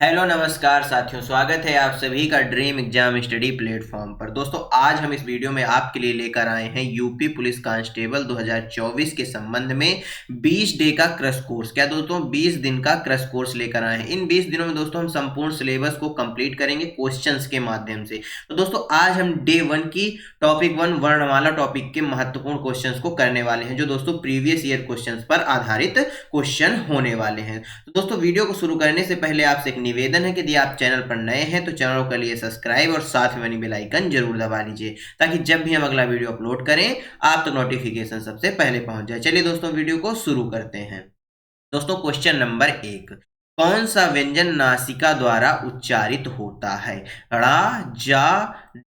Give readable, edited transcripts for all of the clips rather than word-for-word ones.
Hello नमस्कार साथियों, स्वागत है आप सभी का ड्रीम एग्जाम स्टडी प्लेटफॉर्म पर। दोस्तों आज हम इस वीडियो में आपके लिए लेकर आए हैं यूपी पुलिस कांस्टेबल 2024 के संबंध में 20 डे का क्रश कोर्स। क्या दोस्तों, 20 दिन का क्रश कोर्स लेकर आए हैं। इन 20 दिनों में दोस्तों हम संपूर्ण सिलेबस को कंप्लीट करेंगे क्वेश्चंस के माध्यम से। तो दोस्तों आज हम डे 1 की टॉपिक 1 वर्णमाला टॉपिक के महत्वपूर्ण क्वेश्चंस को करने वाले हैं, जो दोस्तों प्रीवियस ईयर क्वेश्चंस पर आधारित क्वेश्चन होने वाले हैं। तो दोस्तों वीडियो को शुरू करने से पहले आपसे एक निवेदन है कि यदि आप चैनल पर नए हैं तो चैनल को लिए सब्सक्राइब और साथ में बनी बेल आइकन जरूर दबा लीजिए, ताकि जब भी हम अगला वीडियो अपलोड करें आप तक नोटिफिकेशन सबसे पहले पहुंच जाए। चलिए दोस्तों वीडियो को शुरू करते हैं। दोस्तों क्वेश्चन नंबर 1, कौन सा व्यंजन नासिका द्वारा उच्चारित होता है? ड़ा, जा,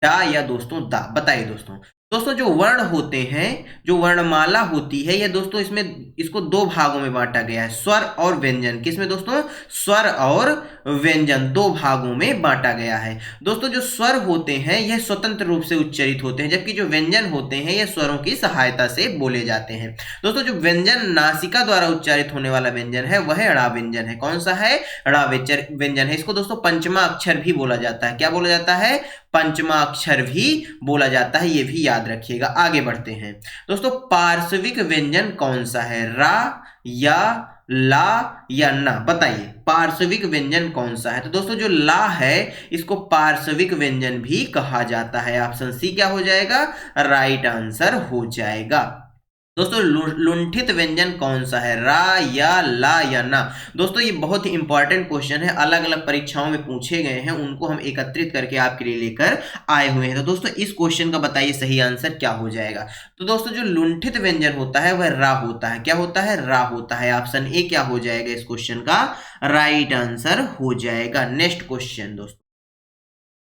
डा या दोस्तों दा? बताइए दोस्तों। दोस्तों जो वर्ण होते हैं, जो वर्णमाला होती है, ये दोस्तों इसमें इसको दो भागों में बांटा गया है, स्वर और व्यंजन। किसमें दोस्तों? स्वर और व्यंजन दो भागों में बांटा गया है। दोस्तों जो स्वर होते हैं यह स्वतंत्र रूप से उच्चारित होते हैं, जबकि जो व्यंजन होते हैं यह स्वरों की सहायता से बोले जाते हैं। दोस्तों जो व्यंजन नासिका द्वारा उच्चारित होने वाला व्यंजन है वह ड़ा व्यंजन है। कौन सा है? ड़ा व्यंजन है। इसको दोस्तों पंचमा अक्षर भी बोला जाता है। क्या बोला जाता है? पंचमा अक्षर भी बोला जाता है, ये भी याद रखिएगा। आगे बढ़ते हैं दोस्तों। पार्श्विक व्यंजन कौन सा है? रा या ला या ना? बताइए पार्श्विक व्यंजन कौन सा है? तो दोस्तों जो ला है इसको पार्श्विक व्यंजन भी कहा जाता है। ऑप्शन सी क्या हो जाएगा? राइट आंसर हो जाएगा। दोस्तों लुंठित व्यंजन कौन सा है? रा या ला या ना? दोस्तों ये बहुत ही इंपॉर्टेंट क्वेश्चन है, अलग अलग परीक्षाओं में पूछे गए हैं, उनको हम एकत्रित करके आपके लिए लेकर आए हुए हैं। तो दोस्तों इस क्वेश्चन का बताइए सही आंसर क्या हो जाएगा? तो दोस्तों जो लुंठित व्यंजन होता है वह रा होता है। क्या होता है? रा होता है। ऑप्शन ए क्या हो जाएगा इस क्वेश्चन का? राइट आंसर हो जाएगा। नेक्स्ट क्वेश्चन दोस्तों,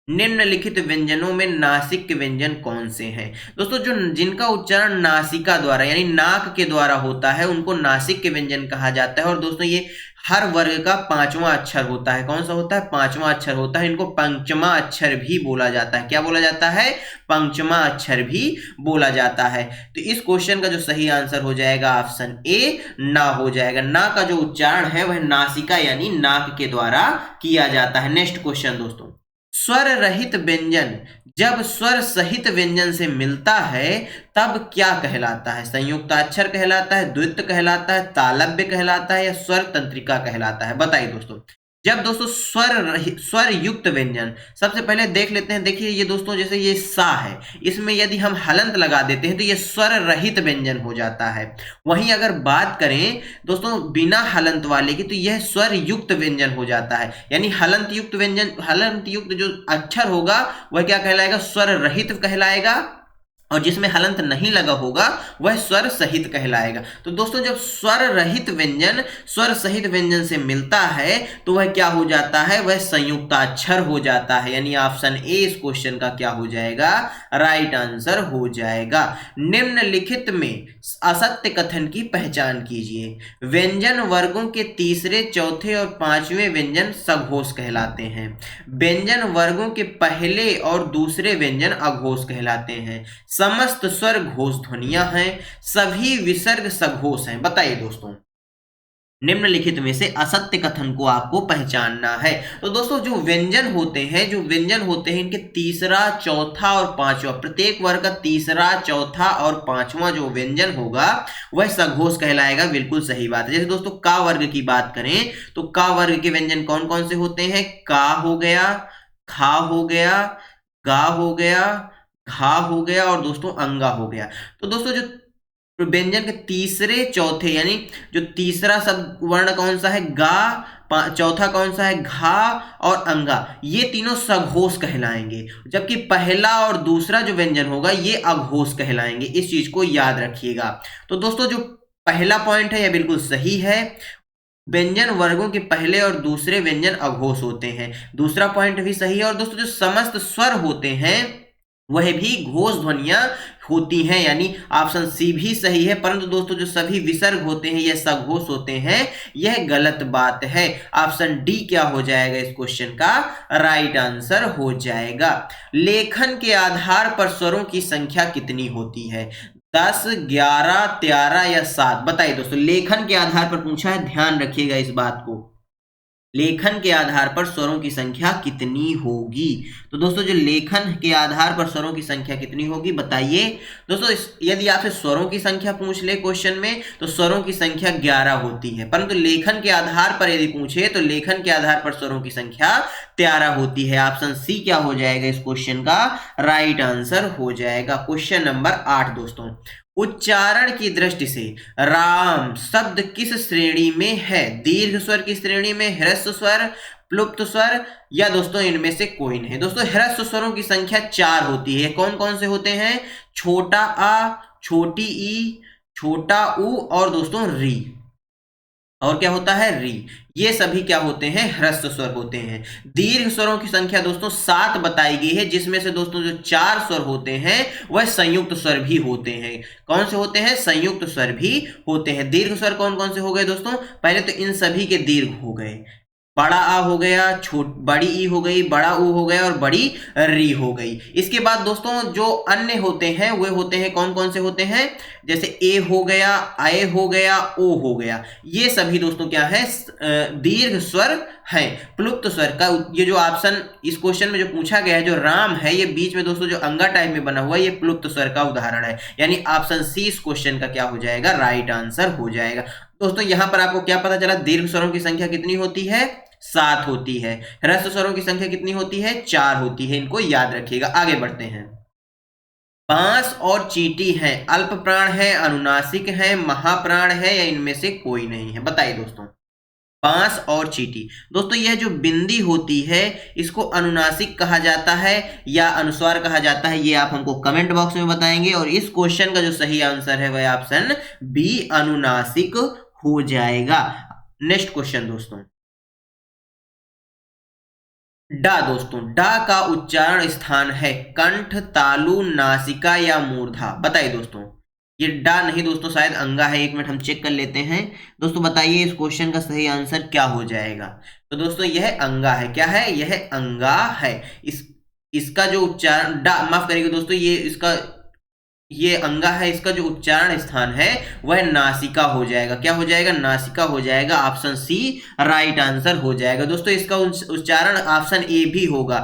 निम्नलिखित व्यंजनों में नासिक के व्यंजन कौन से हैं? दोस्तों जो जिनका उच्चारण नासिका द्वारा यानी नाक के द्वारा होता है उनको नासिक के व्यंजन कहा जाता है। और दोस्तों ये हर वर्ग का पांचवा अक्षर होता है। कौन सा होता है? पांचवा अक्षर होता है। इनको पंचमा अक्षर भी बोला जाता है। क्या बोला जाता है? पंचमा अक्षर भी बोला जाता है। तो इस क्वेश्चन का जो सही आंसर हो जाएगा ऑप्शन ए ना हो जाएगा। ना का जो उच्चारण है वह नासिका यानी नाक के द्वारा किया जाता है। नेक्स्ट क्वेश्चन दोस्तों, स्वर रहित व्यंजन जब स्वर सहित व्यंजन से मिलता है तब क्या कहलाता है? संयुक्ताक्षर कहलाता है, द्वित्व कहलाता है, तालव्य कहलाता है या स्वर तंत्रिका कहलाता है? बताइए दोस्तों। जब दोस्तों स्वर युक्त व्यंजन, सबसे पहले देख लेते हैं। देखिए ये दोस्तों जैसे ये सा है, इसमें यदि हम हलंत लगा देते हैं तो ये स्वर रहित व्यंजन हो जाता है। वहीं अगर बात करें दोस्तों बिना हलंत वाले की तो यह स्वर युक्त व्यंजन हो जाता है। यानी हलंत युक्त व्यंजन, हलंत युक्त जो अक्षर होगा वह क्या कहलाएगा? स्वर रहित कहलाएगा। और जिसमें हलंत नहीं लगा होगा वह स्वर सहित कहलाएगा। तो दोस्तों जब स्वर रहित व्यंजन स्वर सहित व्यंजन से मिलता है तो वह क्या हो जाता है? वह संयुक्ताक्षर हो जाता है। यानी ऑप्शन ए इस क्वेश्चन का क्या हो जाएगा? राइट आंसर हो जाएगा। निम्नलिखित में असत्य कथन की पहचान कीजिए। व्यंजन वर्गों के तीसरे, चौथे और पांचवें व्यंजन सघोष कहलाते हैं। व्यंजन वर्गों के पहले और दूसरे व्यंजन अघोष कहलाते हैं। समस्त स्वर घोष ध्वनियां हैं, सभी विसर्ग सघोष हैं। बताइए दोस्तों निम्नलिखित में से असत्य कथन को आपको पहचानना है। तो दोस्तों जो व्यंजन होते हैं, इनके तीसरा, चौथा और पांचवा, प्रत्येक वर्ग का तीसरा, चौथा और पांचवा जो व्यंजन होगा वह सघोष कहलाएगा। बिल्कुल सही बात है। जैसे दोस्तों का वर्ग की बात करें तो का वर्ग के व्यंजन कौन कौन से होते हैं? का हो गया, खा हो गया, गा हो गया, घा हो गया और दोस्तों अंगा हो गया। तो दोस्तों जो व्यंजन के तीसरे, चौथे यानी जो तीसरा शब्द वर्ण कौन सा है? गा, चौथा कौन सा है? घा और अंगा, ये तीनों सघोष कहलाएंगे। जबकि पहला और दूसरा जो व्यंजन होगा ये अघोष कहलाएंगे। इस चीज को याद रखिएगा। तो दोस्तों जो पहला पॉइंट है यह बिल्कुल सही है। व्यंजन वर्गों के पहले और दूसरे व्यंजन अघोष होते हैं। दूसरा पॉइंट भी सही है। और दोस्तों जो समस्त स्वर होते हैं वह भी घोष ध्वनियां होती हैं। यानी ऑप्शन सी भी सही है। परंतु दोस्तों जो सभी विसर्ग होते हैं यह सघोष होते हैं, यह गलत बात है। ऑप्शन डी क्या हो जाएगा इस क्वेश्चन का? राइट आंसर हो जाएगा। लेखन के आधार पर स्वरों की संख्या कितनी होती है? 10, 11, 13 या 7? बताइए दोस्तों। लेखन के आधार पर पूछा है, ध्यान रखिएगा इस बात को। लेखन के आधार पर स्वरों की संख्या कितनी होगी? तो दोस्तों जो लेखन के आधार पर स्वरों की संख्या कितनी होगी बताइए। दोस्तों यदि आपसे स्वरों की संख्या पूछ ले क्वेश्चन में तो स्वरों की संख्या 11 होती है, परंतु लेखन के आधार पर यदि पूछे तो लेखन के आधार पर स्वरों की संख्या 13 होती है। ऑप्शन सी क्या हो जाएगा इस क्वेश्चन का राइट आंसर हो जाएगा। क्वेश्चन नंबर 8 दोस्तों, उच्चारण की दृष्टि से राम शब्द किस श्रेणी में है? दीर्घ स्वर की श्रेणी में, ह्रस्व स्वर, प्लुप्त स्वर, या दोस्तों इनमें से कोई नहीं। दोस्तों ह्रस्व स्वरों की संख्या 4 होती है। कौन कौन से होते हैं? छोटा आ, छोटी ई, छोटा ऊ और दोस्तों री, और क्या होता है री। ये सभी क्या होते हैं? ह्रस्व स्वर होते हैं। दीर्घ स्वरों की संख्या दोस्तों 7 बताई गई है, जिसमें से दोस्तों जो 4 स्वर होते हैं वह संयुक्त स्वर भी होते हैं। कौन से होते हैं? संयुक्त स्वर भी होते हैं। दीर्घ स्वर कौन कौन से हो गए दोस्तों? पहले तो इन सभी के दीर्घ हो गए, बड़ा आ हो गया, बड़ी ई हो गई, बड़ा ऊ हो गया और बड़ी री हो गई। इसके बाद दोस्तों जो अन्य होते हैं वे होते हैं कौन कौन से होते हैं? जैसे ए हो गया, आए हो गया, ओ हो गया। ये सभी दोस्तों क्या है? दीर्घ स्वर है। प्लुप्त स्वर का ये जो ऑप्शन इस क्वेश्चन में जो पूछा गया है, जो राम है, ये बीच में दोस्तों जो अंगा टाइप में बना हुआ है, ये प्लुप्त स्वर का उदाहरण है। यानी ऑप्शन सी इस क्वेश्चन का क्या हो जाएगा? राइट आंसर हो जाएगा। दोस्तों यहां पर आपको क्या पता चला? दीर्घ स्वरों की संख्या कितनी होती है? 7 होती है। ह्रस्व स्वरों की संख्या कितनी होती है? 4 होती है। इनको याद रखिएगा। आगे बढ़ते हैं। बांस और चींटी हैं, अल्प प्राण है, अनुनासिक है, महाप्राण है, या इनमें से कोई नहीं है? बताइए दोस्तों। बांस और चींटी, दोस्तों यह जो बिंदी होती है इसको अनुनासिक कहा जाता है या अनुस्वार कहा जाता है, ये आप हमको कमेंट बॉक्स में बताएंगे। और इस क्वेश्चन का जो सही आंसर है वह ऑप्शन बी अनुनासिक हो जाएगा। नेक्स्ट क्वेश्चन दोस्तों, डा। दोस्तों डा का उच्चारण स्थान है कंठ, तालु, नासिका या मूर्धा? बताइए दोस्तों। ये डा नहीं दोस्तों, शायद अंगा है। एक मिनट हम चेक कर लेते हैं। दोस्तों बताइए इस क्वेश्चन का सही आंसर क्या हो जाएगा? तो दोस्तों यह अंगा है। क्या है? यह अंगा है। इसका जो उच्चारण डा, माफ करिएगा दोस्तों, ये अंगा है। इसका जो उच्चारण स्थान है वह नासिका हो जाएगा। क्या हो जाएगा? नासिका हो जाएगा। ऑप्शन सी राइट आंसर हो जाएगा। दोस्तों इसका उच्चारण ऑप्शन ए भी होगा।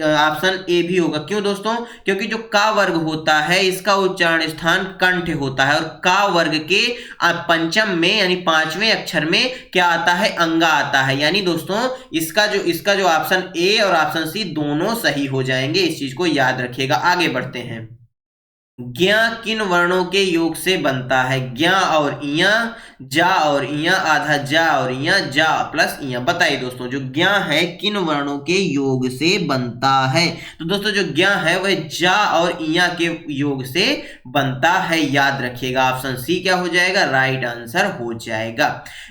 ऑप्शन ए भी होगा। क्यों दोस्तों? क्योंकि जो का वर्ग होता है इसका उच्चारण स्थान कंठ होता है, और का वर्ग के पंचम में यानी 5वें अक्षर में क्या आता है? अंगा आता है। यानी दोस्तों इसका जो ऑप्शन ए और ऑप्शन सी दोनों सही हो जाएंगे। इस चीज को याद रखिएगा। आगे बढ़ते हैं। ज्ञा किन वर्णों के योग से बनता है? ज्ञा और इया, जा और इया, आधा जा और इया, जा प्लस इया। बताइए दोस्तों जो ज्ञा है किन वर्णों के योग से बनता है? तो दोस्तों जो ज्ञा है वह जा और इया के योग से बनता है। याद रखिएगा। ऑप्शन सी क्या हो जाएगा? राइट आंसर हो जाएगा।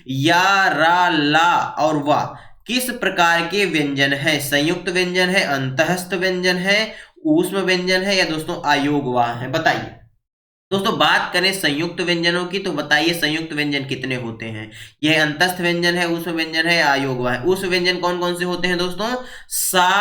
या, रा, ला और वा किस प्रकार के व्यंजन है? संयुक्त व्यंजन है, अंतःस्थ व्यंजन है, ऊष्म व्यंजन है, या दोस्तों अयोगवाह है? बताइए दोस्तों। बात करें संयुक्त व्यंजनों की तो बताइए संयुक्त व्यंजन कितने होते हैं? यह अंतस्थ व्यंजन है, ऊष्म व्यंजन है, अयोगवाह है? ऊष्म व्यंजन कौन कौन से होते हैं दोस्तों? सा,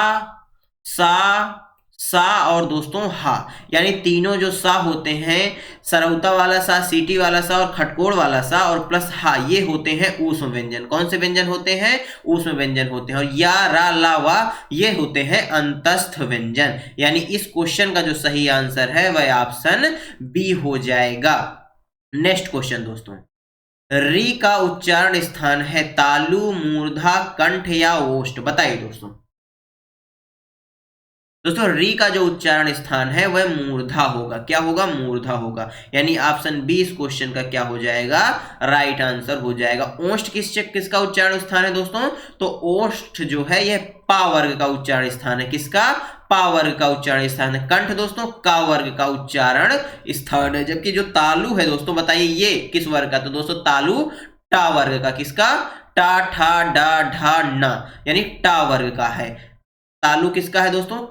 सा, सा और दोस्तों हा। यानी तीनों जो सा होते हैं, सरौता वाला सा, सीटी वाला सा और खटकोड़ वाला सा और प्लस हा, ये होते हैं ऊष्म व्यंजन। कौन से व्यंजन होते हैं? ऊष्म व्यंजन होते हैं। और या, रा, ला, वा ये होते हैं अंतस्थ व्यंजन। यानी इस क्वेश्चन का जो सही आंसर है वह ऑप्शन बी हो जाएगा। नेक्स्ट क्वेश्चन दोस्तों, री का उच्चारण स्थान है तालु, मूर्धा, कंठ या ओष्ठ? बताइए दोस्तों। दोस्तों री का जो उच्चारण स्थान है वह मूर्धा होगा। क्या होगा? मूर्धा होगा। यानी ऑप्शन बी इस क्वेश्चन का क्या हो जाएगा? राइट आंसर हो जाएगा। ओष्ठ किसका उच्चारण स्थान है दोस्तों? तो ओष्ठ जो है यह पा वर्ग का उच्चारण स्थान है। किसका? पा वर्ग का उच्चारण स्थान है। कंठ दोस्तों का वर्ग का उच्चारण स्थान है। जबकि जो तालु है दोस्तों, बताइए ये किस वर्ग का? तो दोस्तों तालु टा वर्ग का। किसका? टा, ठा, डा, ढा, ना, यानी टा वर्ग का है। तालु किसका है दोस्तों?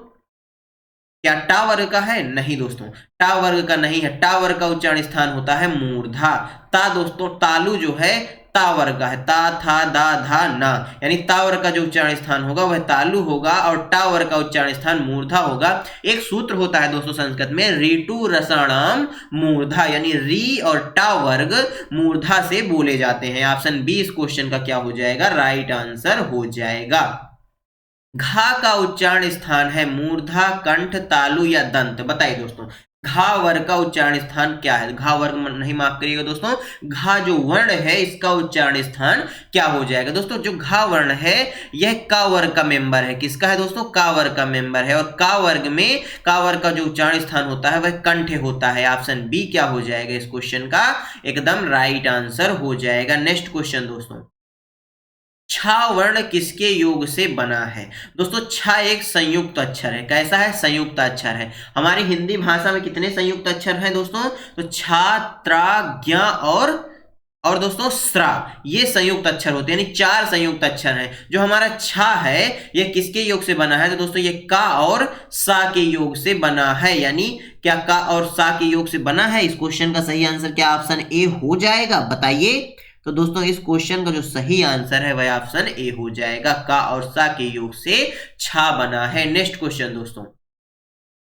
क्या टा वर्ग का है? नहीं दोस्तों, टा वर्ग का नहीं है। टा वर्ग का उच्चारण स्थान होता है मूर्धा। ता दोस्तों तालु जो है ता वर्ग का है, ता था दा धा ना, यानी ता वर्ग का जो उच्चारण स्थान होगा वह तालु होगा और टा वर्ग का उच्चारण स्थान मूर्धा होगा। एक सूत्र होता है दोस्तों संस्कृत में, रीटू रसाणाम मूर्धा, यानी री और टा वर्ग मूर्धा से बोले जाते हैं। ऑप्शन बी इस क्वेश्चन का क्या हो जाएगा, राइट आंसर हो जाएगा। घा का उच्चारण स्थान है मूर्धा, कंठ, तालु या दंत, बताइए दोस्तों घा वर्ग का उच्चारण स्थान क्या है। घा वर्ग नहीं, माफ करिएगा दोस्तों, घा जो वर्ण है इसका उच्चारण स्थान क्या हो जाएगा। दोस्तों जो घा वर्ण है यह का वर्ग का मेंबर है, किसका है दोस्तों, का वर्ग का मेंबर है, और का वर्ग में का वर्ग का जो उच्चारण स्थान होता है वह कंठ होता है। ऑप्शन बी क्या हो जाएगा इस क्वेश्चन का, एकदम राइट आंसर हो जाएगा। नेक्स्ट क्वेश्चन दोस्तों, छा वर्ण किसके योग से बना है। दोस्तों छा एक संयुक्त अक्षर है, कैसा है, संयुक्त अक्षर है। हमारी हिंदी भाषा में कितने संयुक्त अक्षर हैं दोस्तों, तो छा, त्रा, ज्ञ और दोस्तों स्रा, ये संयुक्त अक्षर होते हैं, यानी 4 संयुक्त अक्षर हैं। जो हमारा छा है यह किसके योग से बना है, तो दोस्तों ये का और सा के योग से बना है, यानी क्या का और सा के योग से बना है। इस क्वेश्चन का सही आंसर क्या ऑप्शन ए हो जाएगा, बताइए। तो दोस्तों इस क्वेश्चन का जो सही आंसर है वह ऑप्शन ए हो जाएगा, का और सा के योग से छा बना है। नेक्स्ट क्वेश्चन दोस्तों,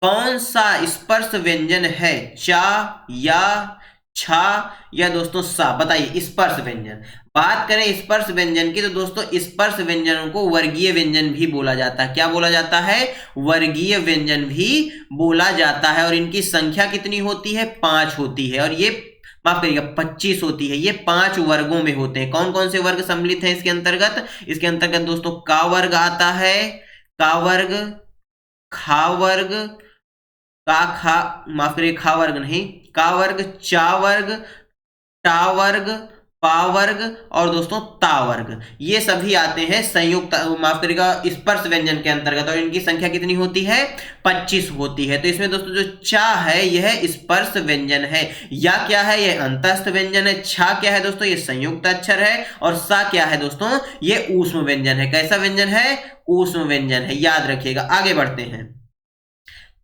कौन सा स्पर्श व्यंजन है, चा या छा या दोस्तों सा, बताइए स्पर्श व्यंजन। बात करें स्पर्श व्यंजन की तो दोस्तों स्पर्श व्यंजनों को वर्गीय व्यंजन भी बोला जाता है। क्या बोला जाता है, वर्गीय व्यंजन भी बोला जाता है। और इनकी संख्या कितनी होती है, 5 होती है, और ये माफ करिएगा 25 होती है। ये 5 वर्गों में होते हैं। कौन कौन से वर्ग सम्मिलित हैं इसके अंतर्गत, इसके अंतर्गत दोस्तों का वर्ग आता है, का वर्ग, खा वर्ग, का खा माफ करिए खा वर्ग नहीं, का वर्ग, चा वर्ग, टा वर्ग, पा वर्ग और दोस्तों ता वर्ग, ये सभी आते हैं संयुक्त माफ करिएगा स्पर्श व्यंजन के अंतर्गत। और इनकी संख्या कितनी होती है, 25 होती है। तो इसमें दोस्तों जो चा है यह स्पर्श व्यंजन है, या क्या है, यह अंतस्थ व्यंजन है। छा क्या है दोस्तों, ये संयुक्त अक्षर है, और सा क्या है दोस्तों, ये ऊष्म व्यंजन है। कैसा व्यंजन है, ऊष्म व्यंजन है, याद रखिएगा। आगे बढ़ते हैं,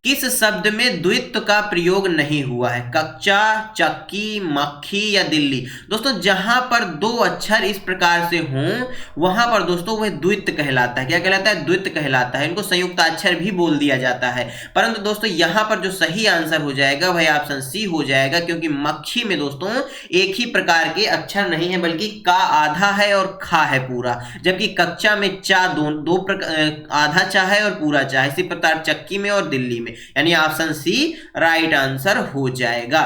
किस शब्द में द्वित्व का प्रयोग नहीं हुआ है, कच्चा, चक्की, मक्खी या दिल्ली। दोस्तों जहां पर 2 अक्षर इस प्रकार से हों वहां पर दोस्तों वह द्वित्व कहलाता है। क्या कहलाता है, द्वित्व कहलाता है। इनको संयुक्त अक्षर भी बोल दिया जाता है। परंतु दोस्तों यहां पर जो सही आंसर हो जाएगा वह ऑप्शन सी हो जाएगा, क्योंकि मक्खी में दोस्तों एक ही प्रकार के अक्षर नहीं है, बल्कि का आधा है और खा है पूरा, जबकि कच्चा में चा दो आधा चा है और पूरा चा है। इसी प्रकार चक्की में और दिल्ली में, यानी ऑप्शन सी राइट आंसर हो जाएगा।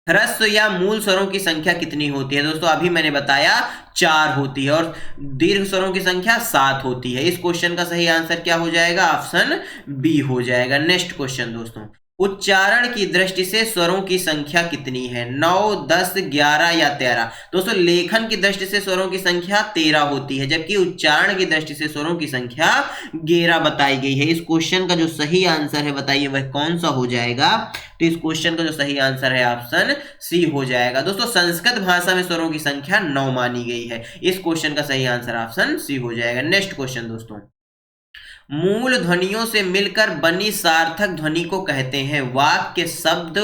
ह्रस्व या मूल स्वरों की संख्या कितनी होती है, दोस्तों अभी मैंने बताया 4 होती है, और दीर्घ स्वरों की संख्या 7 होती है। इस क्वेश्चन का सही आंसर क्या हो जाएगा, ऑप्शन बी हो जाएगा। नेक्स्ट क्वेश्चन दोस्तों, उच्चारण की दृष्टि से स्वरों की संख्या कितनी है, 9, 10, 11 या 13। दोस्तों लेखन की दृष्टि से स्वरों की संख्या 13 होती है, जबकि उच्चारण की दृष्टि से स्वरों की संख्या 11 बताई गई है। इस क्वेश्चन का जो सही आंसर है बताइए वह कौन सा हो जाएगा। तो इस क्वेश्चन का जो सही आंसर है ऑप्शन सी हो जाएगा। दोस्तों संस्कृत भाषा में स्वरों की संख्या 9 मानी गई है। इस क्वेश्चन का सही आंसर ऑप्शन सी हो जाएगा। नेक्स्ट क्वेश्चन दोस्तों, मूल ध्वनियों से मिलकर बनी सार्थक ध्वनि को कहते हैं, वाक्य, शब्द,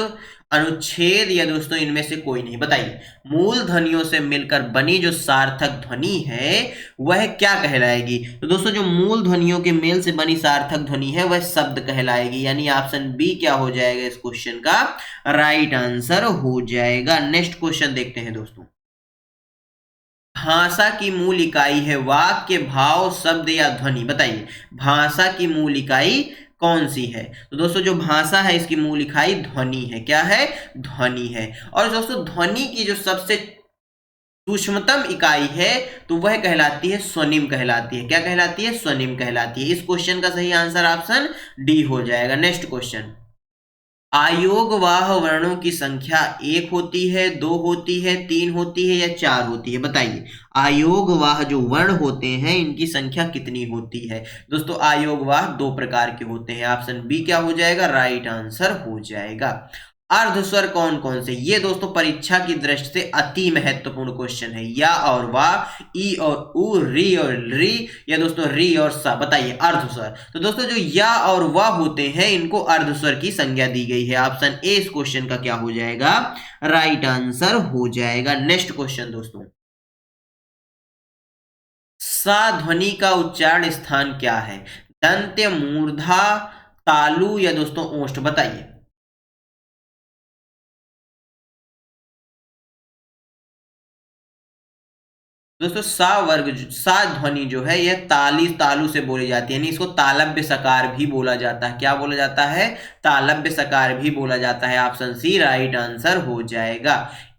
अनुच्छेद या दोस्तों इनमें से कोई नहीं। बताइए मूल ध्वनियों से मिलकर बनी जो सार्थक ध्वनि है वह क्या कहलाएगी। तो दोस्तों जो मूल ध्वनियों के मेल से बनी सार्थक ध्वनि है वह शब्द कहलाएगी, यानी ऑप्शन बी क्या हो जाएगा इस क्वेश्चन का राइट आंसर हो जाएगा। नेक्स्ट क्वेश्चन देखते हैं दोस्तों, भाषा की मूल इकाई है वाक्य, भाव, शब्द या ध्वनि। बताइए भाषा की मूल इकाई कौन सी है। तो दोस्तों जो भाषा है इसकी मूल इकाई ध्वनि है। क्या है, ध्वनि है। और दोस्तों ध्वनि की जो सबसे सूक्ष्मतम इकाई है तो वह कहलाती है स्वनिम कहलाती है। क्या कहलाती है, स्वनिम कहलाती है। इस क्वेश्चन का सही आंसर ऑप्शन डी हो जाएगा। नेक्स्ट क्वेश्चन, आयोगवाह वर्णों की संख्या 1 होती है, 2 होती है, 3 होती है या 4 होती है। बताइए आयोगवाह जो वर्ण होते हैं इनकी संख्या कितनी होती है। दोस्तों आयोगवाह 2 प्रकार के होते हैं। ऑप्शन बी क्या हो जाएगा, राइट आंसर हो जाएगा। अर्धस्वर कौन कौन से, ये दोस्तों परीक्षा की दृष्टि से अति महत्वपूर्ण क्वेश्चन है। या और वाह, ई और उ, री और री या दोस्तों री और सा। बताइए अर्धस्वर। तो दोस्तों जो या और वाह होते हैं इनको अर्धस्वर की संज्ञा दी गई है। ऑप्शन ए इस क्वेश्चन का क्या हो जाएगा, राइट आंसर हो जाएगा। नेक्स्ट क्वेश्चन दोस्तों, सा ध्वनि का उच्चारण स्थान क्या है? दंत्य, मूर्धा, तालु या दोस्तों ओष्ठ, बताइए। दोस्तों सा ध्वनि जो है यह तालु से बोली जाती है, यानी इसको तालव्य सकार भी बोला जाता है। क्या बोला जाता है? तालव्य सकार भी बोला जाता है। ऑप्शन सी राइट आंसर हो जाएगा।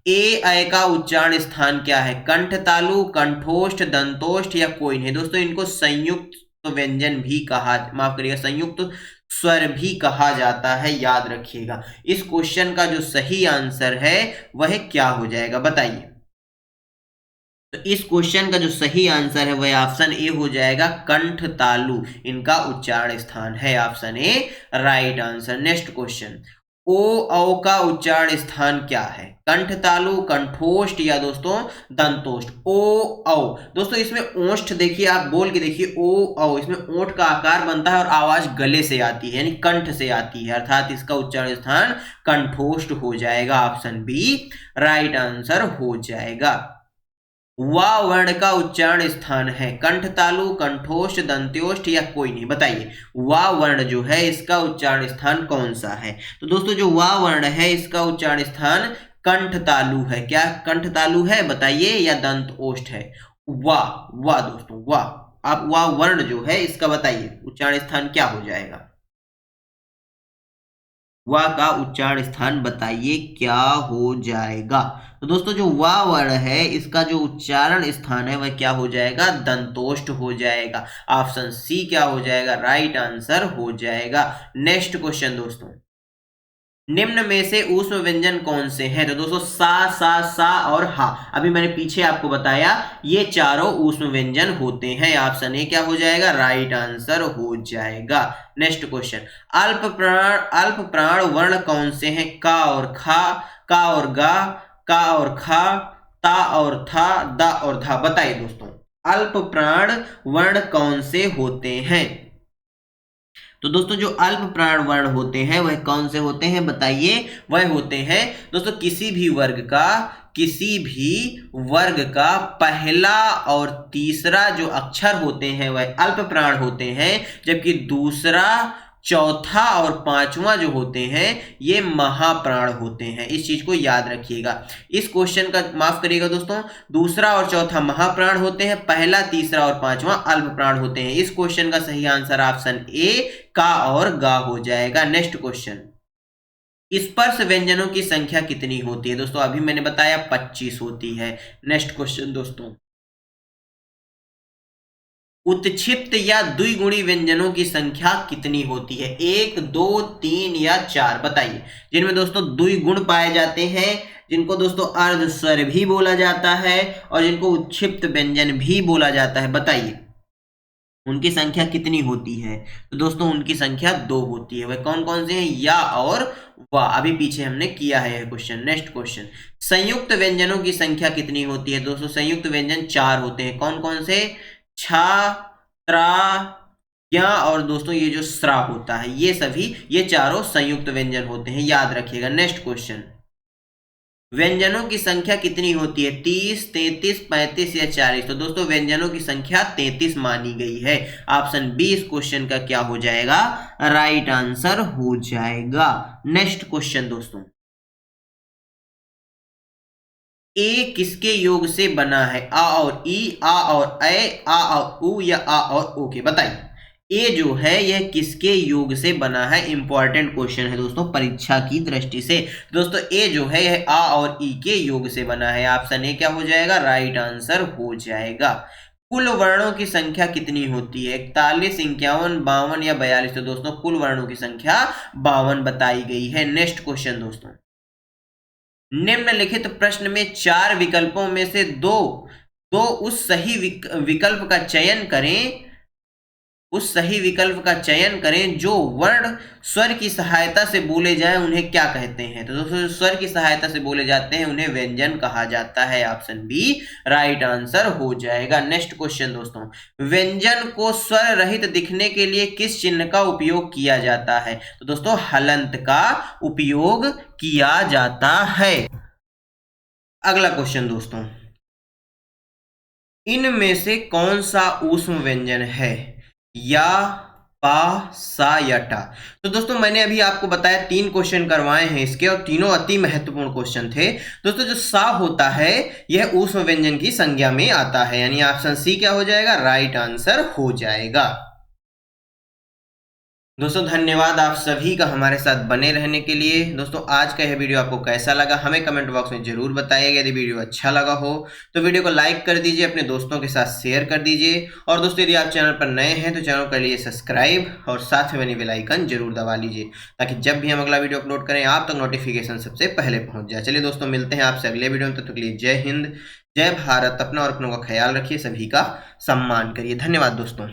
ए का उच्चारण स्थान क्या है? कंठ तालु, कंठोष्ठ, दंतोष्ठ या कोई नहीं। दोस्तों इनको संयुक्त व्यंजन भी कहा, माफ करिएगा, संयुक्त स्वर भी कहा जाता है, याद रखिएगा। इस क्वेश्चन का जो सही आंसर है वह क्या हो जाएगा, बताइए। तो इस क्वेश्चन का जो सही आंसर है वह ऑप्शन ए हो जाएगा, कंठ तालु इनका उच्चारण स्थान है। Option A right answer. Next question, ओ औ का उच्चारण स्थान क्या है? कंठ तालु, कंठोष्ठ या दोस्तों दंतोष्ठ? ओ औ। दोस्तों इसमें ओष्ठ देखिए, आप बोल के देखिए, ओ औ, इसमें ओठ का आकार बनता है और आवाज गले से आती है, यानी कंठ से आती है, अर्थात इसका उच्चारण स्थान कंठोष्ठ हो जाएगा। ऑप्शन बी राइट आंसर हो जाएगा। वा वर्ण का उच्चारण स्थान है? कंठ तालु, कंठोष्ठ, दंत्योष्ठ या कोई नहीं, बताइए। वा वर्ण जो है इसका उच्चारण स्थान कौन सा है? तो दोस्तों जो वा वर्ण है इसका उच्चारण स्थान कंठ तालु है। क्या कंठ तालु है, बताइए, या दंत ओष्ठ है? वाह दोस्तों, वाह। आप वा वर्ण जो है इसका बताइए उच्चारण स्थान क्या हो जाएगा? वा का उच्चारण स्थान बताइए क्या हो जाएगा? तो दोस्तों जो वा वर्ण है इसका जो उच्चारण स्थान है वह क्या हो जाएगा? दंतोष्ठ हो जाएगा। ऑप्शन सी क्या हो जाएगा? राइट आंसर हो जाएगा। नेक्स्ट क्वेश्चन दोस्तों, निम्न में से ऊष्म व्यंजन कौन से हैं? तो दोस्तों सा और हा, अभी मैंने पीछे आपको बताया, ये चारों ऊष्म व्यंजन होते हैं। ऑप्शन ए क्या हो जाएगा? राइट आंसर हो जाएगा। नेक्स्ट क्वेश्चन, अल्प प्राण वर्ण कौन से हैं? का और खा, का और गा, का और खा, ता और था, दा और धा, बताइए दोस्तों अल्प प्राण वर्ण कौन से होते हैं? तो दोस्तों जो अल्प प्राण वर्ण होते हैं वह कौन से होते हैं, बताइए। वह होते हैं दोस्तों किसी भी वर्ग का पहला और तीसरा जो अक्षर होते हैं वह अल्प प्राण होते हैं, जबकि दूसरा, चौथा और पांचवा जो होते हैं ये महाप्राण होते हैं। इस चीज को याद रखिएगा। इस क्वेश्चन का माफ करिएगा दोस्तों, दूसरा और चौथा महाप्राण होते हैं, पहला, तीसरा और पांचवा अल्प प्राण होते हैं। इस क्वेश्चन का सही आंसर ऑप्शन ए का और गा हो जाएगा। नेक्स्ट क्वेश्चन, स्पर्श व्यंजनों की संख्या कितनी होती है? दोस्तों अभी मैंने बताया 25 होती है। नेक्स्ट क्वेश्चन दोस्तों, उत्क्षिप्त या द्विगुणी व्यंजनों की संख्या कितनी होती है? 1, 2, 3 या 4, बताइए। जिनमें दोस्तों द्विगुण पाए जाते हैं, जिनको दोस्तों अर्ध स्वर भी बोला जाता है और जिनको उत्क्षिप्त व्यंजन भी बोला जाता है, बताइए उनकी संख्या कितनी होती है? तो दोस्तों उनकी संख्या 2 होती है। वह कौन कौन से हैं? या और वाह, अभी पीछे हमने किया है यह क्वेश्चन। नेक्स्ट क्वेश्चन, संयुक्त व्यंजनों की संख्या कितनी होती है? दोस्तों संयुक्त व्यंजन 4 होते हैं। कौन कौन से? छा, त्रा, या और दोस्तों ये जो स्रा होता है, ये सभी, ये चारों संयुक्त व्यंजन होते हैं, याद रखिएगा। नेक्स्ट क्वेश्चन, व्यंजनों की संख्या कितनी होती है? 30, 33, 35 या 40? तो दोस्तों व्यंजनों की संख्या 33 मानी गई है। ऑप्शन बी इस क्वेश्चन का क्या हो जाएगा? राइट आंसर हो जाएगा। नेक्स्ट क्वेश्चन दोस्तों, ए किसके योग से बना है? आ और ई, आ और ए, आ और उ या आ और ओ के, बताइए। ए जो है यह किसके योग से बना है? इंपॉर्टेंट क्वेश्चन है दोस्तों परीक्षा की दृष्टि से। दोस्तों ए जो है यह आ और ई के योग से बना है। ऑप्शन ए क्या हो जाएगा? राइट आंसर हो जाएगा। कुल वर्णों की संख्या कितनी होती है? 41, 51, 52 या 42? तो दोस्तों कुल वर्णों की संख्या 52 बताई गई है। नेक्स्ट क्वेश्चन दोस्तों, निम्नलिखित प्रश्न में 4 विकल्पों में से दो दो उस सही विकल्प का चयन करें, उस सही विकल्प का चयन करें जो वर्ण स्वर की सहायता से बोले जाएं, उन्हें क्या कहते हैं? तो दोस्तों स्वर की सहायता से बोले जाते हैं उन्हें व्यंजन कहा जाता है। ऑप्शन बी राइट आंसर हो जाएगा। नेक्स्ट क्वेश्चन दोस्तों, व्यंजन को स्वर रहित दिखने के लिए किस चिन्ह का उपयोग किया जाता है? तो दोस्तों हलंत का उपयोग किया जाता है। अगला क्वेश्चन दोस्तों, इनमें से कौन सा ऊष्म व्यंजन है? या, पा, सा या टा? तो दोस्तों मैंने अभी आपको बताया 3 क्वेश्चन करवाए हैं इसके, और तीनों अति महत्वपूर्ण क्वेश्चन थे। दोस्तों जो सा होता है यह ऊष्म व्यंजन की संज्ञा में आता है, यानी ऑप्शन सी क्या हो जाएगा? राइट आंसर हो जाएगा। दोस्तों धन्यवाद आप सभी का हमारे साथ बने रहने के लिए। दोस्तों आज का यह वीडियो आपको कैसा लगा हमें कमेंट बॉक्स में जरूर बताइएगा। यदि वीडियो अच्छा लगा हो तो वीडियो को लाइक कर दीजिए, अपने दोस्तों के साथ शेयर कर दीजिए, और दोस्तों यदि आप चैनल पर नए हैं तो चैनल कर लीजिए सब्सक्राइब और साथ में बनी बेल आइकन जरूर दबा लीजिए, ताकि जब भी हम अगला वीडियो अपलोड करें आप तक नोटिफिकेशन सबसे पहले पहुंच जाए। चलिए दोस्तों मिलते हैं आपसे अगले वीडियो में, तब तक के लिए जय हिंद, जय भारत। अपना और अपनों का ख्याल रखिए, सभी का सम्मान करिए। धन्यवाद दोस्तों।